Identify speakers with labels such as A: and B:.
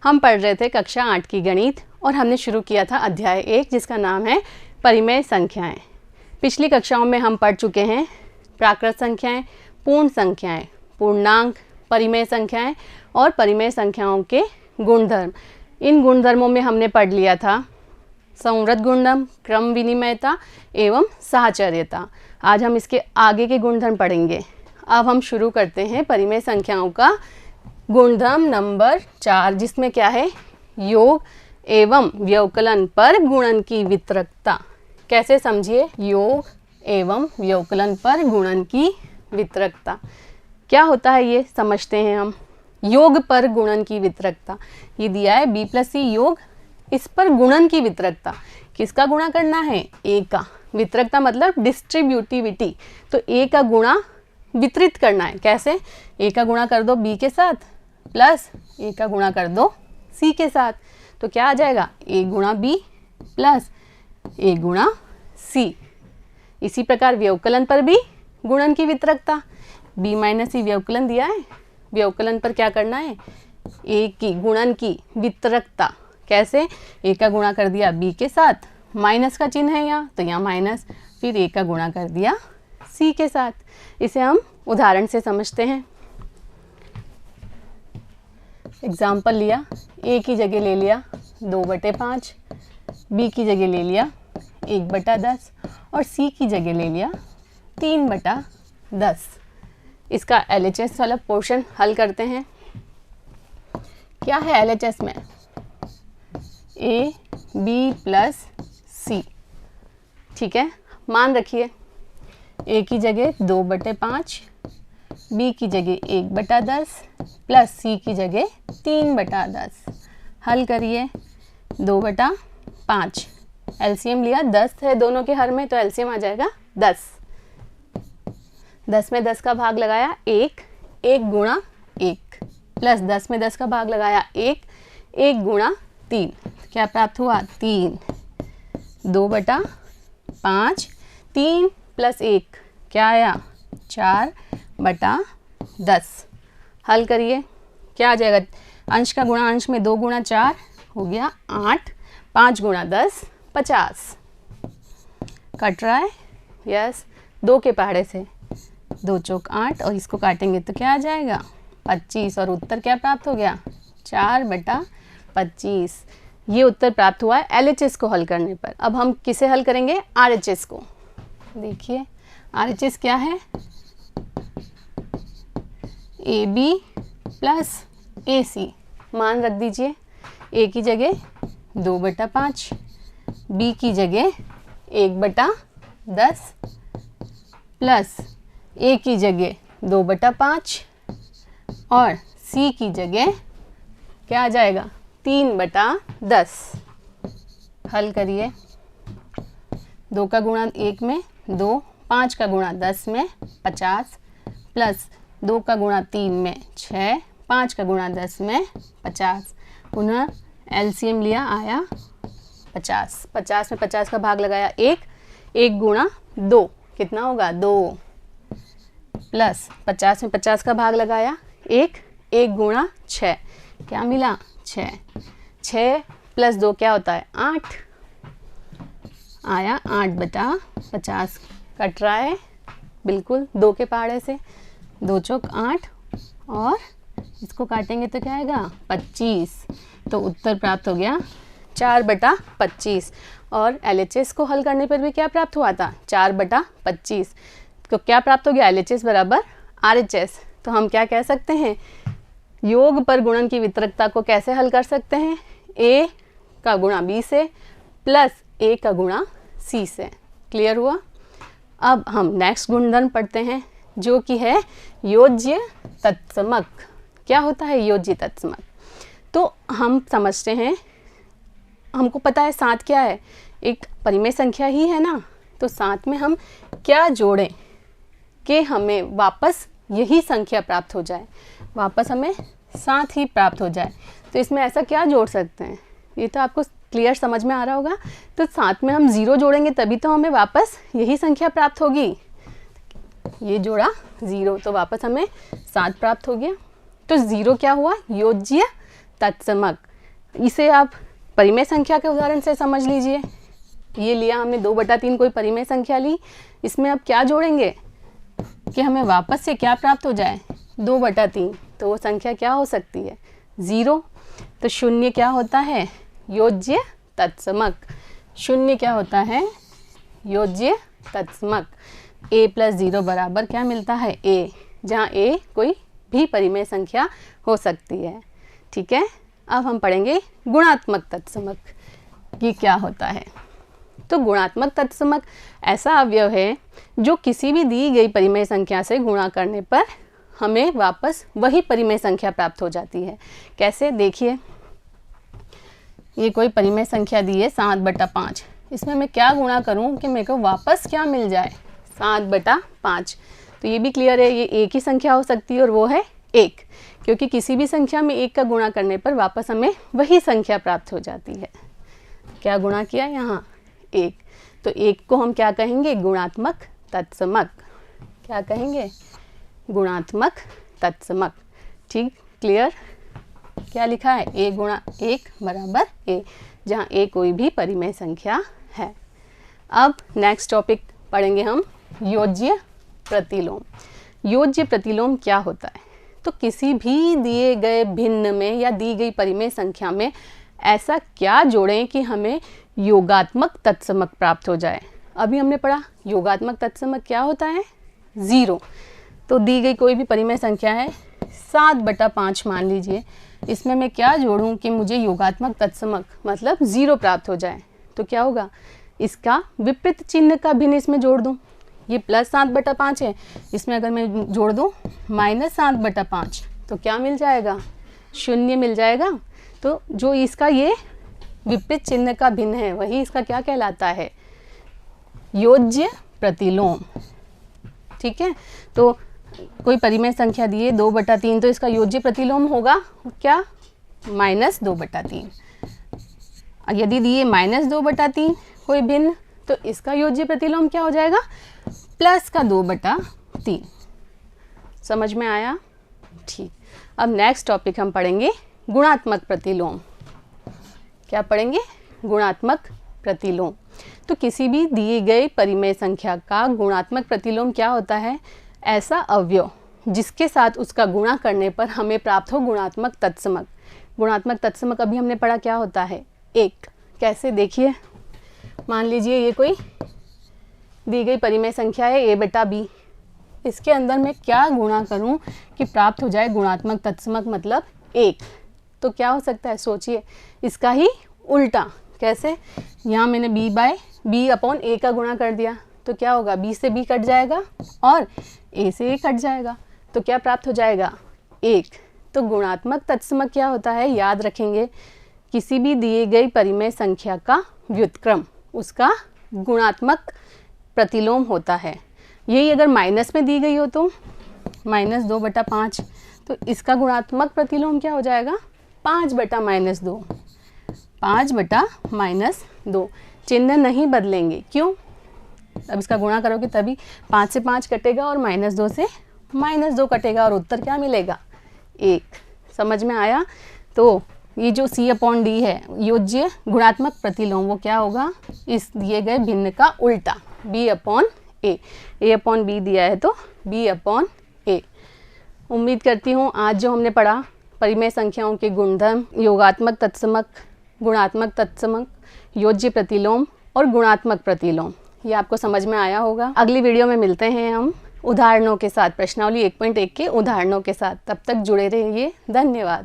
A: हम पढ़ रहे थे कक्षा 8 की गणित और हमने शुरू किया था अध्याय 1 जिसका नाम है परिमेय संख्याएं। पिछली कक्षाओं में हम पढ़ चुके हैं प्राकृत संख्याएं, पूर्ण संख्याएं, पूर्णांक, परिमेय संख्याएं और परिमेय संख्याओं के गुणधर्म। इन गुणधर्मों में हमने पढ़ लिया था संवृत गुणधर्म, क्रम विनिमयता एवं साहचर्यता। आज हम इसके आगे के गुणधर्म पढ़ेंगे। अब हम शुरू करते हैं परिमेय संख्याओं का गुणधर्म नंबर 4, जिसमें क्या है, योग एवं व्यवकलन पर गुणन की वितरकता। कैसे समझिए, योग एवं व्यवकलन पर गुणन की वितरकता क्या होता है ये समझते हैं हम। योग पर गुणन की वितरकता, ये दिया है b + c योग, इस पर गुणन की वितरकता। किसका गुणा करना है, a का। वितरकता मतलब डिस्ट्रीब्यूटिविटी, तो a का गुणा वितरित करना है। कैसे, a का गुणा कर दो b के साथ प्लस a का गुणा कर दो c के साथ, तो क्या आ जाएगा, a गुणा b प्लस a गुणा c। इसी प्रकार व्यवकलन पर भी गुणन की वितरकता, b - c व्यवकलन दिया है, व्यवकलन पर क्या करना है, a की गुणन की वितरकता। कैसे, a का गुणा कर दिया b के साथ, माइनस का चिन्ह है यहाँ तो यहाँ माइनस, फिर a का गुणा कर दिया c के साथ। इसे हम उदाहरण से समझते हैं। एग्जाम्पल लिया, a की जगह ले लिया 2/5, b की जगह ले लिया 1/10 और c की जगह ले लिया 3/10। इसका LHS वाला पोर्शन हल करते हैं। क्या है LHS में, a b प्लस c, ठीक है। मान रखिए, a की जगह 2/5, b की जगह 1/10 प्लस c की जगह 3/10। हल करिए, 2/5, एलसीएम लिया 10 है दोनों के हर में, तो एलसीएम आ जाएगा 10। 10 में 10 का भाग लगाया 1, 1 गुणा 1 प्लस 10 में 10 का भाग लगाया 1, 1 गुणा 3, क्या प्राप्त हुआ, 3। 2/5, 3 प्लस 1 क्या आया, 4/10। हल करिए, क्या आ जाएगा, अंश का गुणा अंश में 2 गुणा 4 हो गया 8, 5 गुणा 10 50। कट रहा है, यस, 2 के पहाड़े से 2 चौक 8 और इसको काटेंगे तो क्या आ जाएगा 25 और उत्तर क्या प्राप्त हो गया 4/25। ये उत्तर प्राप्त हुआ है LHS को हल करने पर। अब हम किसे हल करेंगे, RHS को। देखिए RHS क्या है, AB प्लस AC। मान रख दीजिए, A की जगह 2/5, B की जगह 1/10 प्लस A की जगह 2/5 और C की जगह क्या आ जाएगा 3/10। हल करिए, 2 का गुणा 1 में 2, 5 का गुणा 10 में 50 प्लस 2 का गुणा 3 में 6, 5 का गुणा 10 में 50। पुनः एलसीएम लिया, आया 50। 50 में 50 का भाग लगाया 1, 1 गुणा 2 कितना होगा 2 प्लस 50 में 50 का भाग लगाया 1, 1 गुणा 6 क्या मिला 6। 6 प्लस 2 क्या होता है 8, आया 8/50। कट रहा है बिल्कुल 2 के पहाड़े से, 2 चौक 8 और इसको काटेंगे तो क्या आएगा 25। तो उत्तर प्राप्त हो गया 4/25। और LHS को हल करने पर भी क्या प्राप्त हुआ था 4/25। तो क्या प्राप्त हो गया, LHS बराबर RHS। तो हम क्या कह सकते हैं, योग पर गुणन की वितरकता को कैसे हल कर सकते हैं, A का गुणा B से प्लस A का गुणा C से। क्लियर हुआ। अब हम नेक्स्ट गुणधर्म पढ़ते हैं जो कि है योज्य तत्समक। क्या होता है योज्य तत्समक, तो हम समझते हैं, हमको पता है 7 क्या है, एक परिमेय संख्या ही है ना, तो 7 में हम क्या जोड़ें कि हमें वापस यही संख्या प्राप्त हो जाए, वापस हमें 7 ही प्राप्त हो जाए। तो इसमें ऐसा क्या जोड़ सकते हैं, ये तो आपको क्लियर समझ में आ रहा होगा। तो 7 में हम 0 जोड़ेंगे तभी तो हमें वापस यही संख्या प्राप्त होगी। ये जोड़ा 0 तो वापस हमें 7 प्राप्त हो गया। तो 0 क्या हुआ, योज्य तत्समक। इसे आप परिमेय संख्या के उदाहरण से समझ लीजिए। ये लिया हमने 2/3 कोई परिमेय संख्या ली, इसमें अब क्या जोड़ेंगे कि हमें वापस से क्या प्राप्त हो जाए 2/3, तो वो संख्या क्या हो सकती है 0। तो शून्य क्या होता है योज्य तत्समक, शून्य क्या होता है योज्य तत्समक। a + 0 बराबर क्या मिलता है a, जहाँ a कोई भी परिमेय संख्या हो सकती है। ठीक है, अब हम पढ़ेंगे गुणात्मक तत्समक, ये क्या होता है। तो गुणात्मक तत्समक ऐसा अवयव है जो किसी भी दी गई परिमेय संख्या से गुणा करने पर हमें वापस वही परिमेय संख्या प्राप्त हो जाती है। कैसे, देखिए ये कोई परिमेय संख्या दी है 7/5, इसमें मैं क्या गुणा करूं कि मेरे को वापस क्या मिल जाए 7/5। तो ये भी क्लियर है, ये एक ही संख्या हो सकती है और वो है 1, क्योंकि किसी भी संख्या में 1 का गुणा करने पर वापस हमें वही संख्या प्राप्त हो जाती है। क्या गुणा किया यहाँ 1, तो 1 को हम क्या कहेंगे गुणात्मक तत्समक। क्या कहेंगे गुणात्मक तत्समक। ठीक, क्लियर। क्या लिखा है a गुणा 1 बराबर a, जहाँ a कोई भी परिमेय संख्या है। अब नेक्स्ट टॉपिक पढ़ेंगे हम योज्य प्रतिलोम। योज्य प्रतिलोम क्या होता है, तो किसी भी दिए गए भिन्न में या दी गई परिमेय संख्या में ऐसा क्या जोड़ें कि हमें योगात्मक तत्समक प्राप्त हो जाए। अभी हमने पढ़ा योगात्मक तत्समक क्या होता है 0। तो दी गई कोई भी परिमेय संख्या है 7/5 मान लीजिए, इसमें मैं क्या जोड़ूं कि मुझे योगात्मक तत्समक मतलब 0 प्राप्त हो जाए। तो क्या होगा, इसका विपरीत चिन्ह का भिन्न इसमें जोड़ दूं। ये +7/5 है, इसमें अगर मैं जोड़ दूं -7/5 तो क्या मिल जाएगा 0 मिल जाएगा। तो जो इसका ये विपरीत चिन्ह का भिन्न है वही इसका क्या कहलाता है योज्य प्रतिलोम। ठीक है, तो कोई परिमेय संख्या दी है 2/3, तो इसका योज्य प्रतिलोम होगा क्या -2/3। यदि दिए -2/3 कोई भिन्न, तो इसका योज्य प्रतिलोम क्या हो जाएगा +2/3। समझ में आया। ठीक, अब नेक्स्ट टॉपिक हम पढ़ेंगे गुणात्मक प्रतिलोम। क्या पढ़ेंगे गुणात्मक प्रतिलोम। तो किसी भी दिए गए परिमेय संख्या का गुणात्मक प्रतिलोम क्या होता है, ऐसा अवयव जिसके साथ उसका गुणा करने पर हमें प्राप्त हो गुणात्मक तत्समक। गुणात्मक तत्समक अभी हमने पढ़ा क्या होता है 1। कैसे, देखिए मान लीजिए ये कोई दी गई परिमेय संख्या है a/b, इसके अंदर मैं क्या गुणा करूं कि प्राप्त हो जाए गुणात्मक तत्समक मतलब 1। तो क्या हो सकता है सोचिए, इसका ही उल्टा। कैसे, यहाँ मैंने b/a का गुणा कर दिया, तो क्या होगा b से b कट जाएगा और a से a कट जाएगा, तो क्या प्राप्त हो जाएगा 1। तो गुणात्मक तत्समक क्या होता है याद रखेंगे, किसी भी दिए गई परिमेय संख्या का व्युत्क्रम उसका गुणात्मक प्रतिलोम होता है। यही अगर माइनस में दी गई हो तो -2/5, तो इसका गुणात्मक प्रतिलोम क्या हो जाएगा 5/-2। 5/-2 चिन्ह नहीं बदलेंगे, क्यों, अब इसका गुणा करोगे तभी 5 से 5 कटेगा और -2 से -2 कटेगा और उत्तर क्या मिलेगा 1। समझ में आया। तो ये जो C/D है योज्य गुणात्मक प्रतिलोम वो क्या होगा इस दिए गए भिन्न का उल्टा B/A। A/B दिया है तो B/A। उम्मीद करती हूँ आज जो हमने पढ़ा परिमेय संख्याओं के गुणधर्म, योगात्मक तत्समक, गुणात्मक तत्समक, योज्य प्रतिलोम और गुणात्मक प्रतिलोम, ये आपको समझ में आया होगा। अगली वीडियो में मिलते हैं हम उदाहरणों के साथ, प्रश्नावली 1.1 के उदाहरणों के साथ। तब तक जुड़े रहिए। धन्यवाद।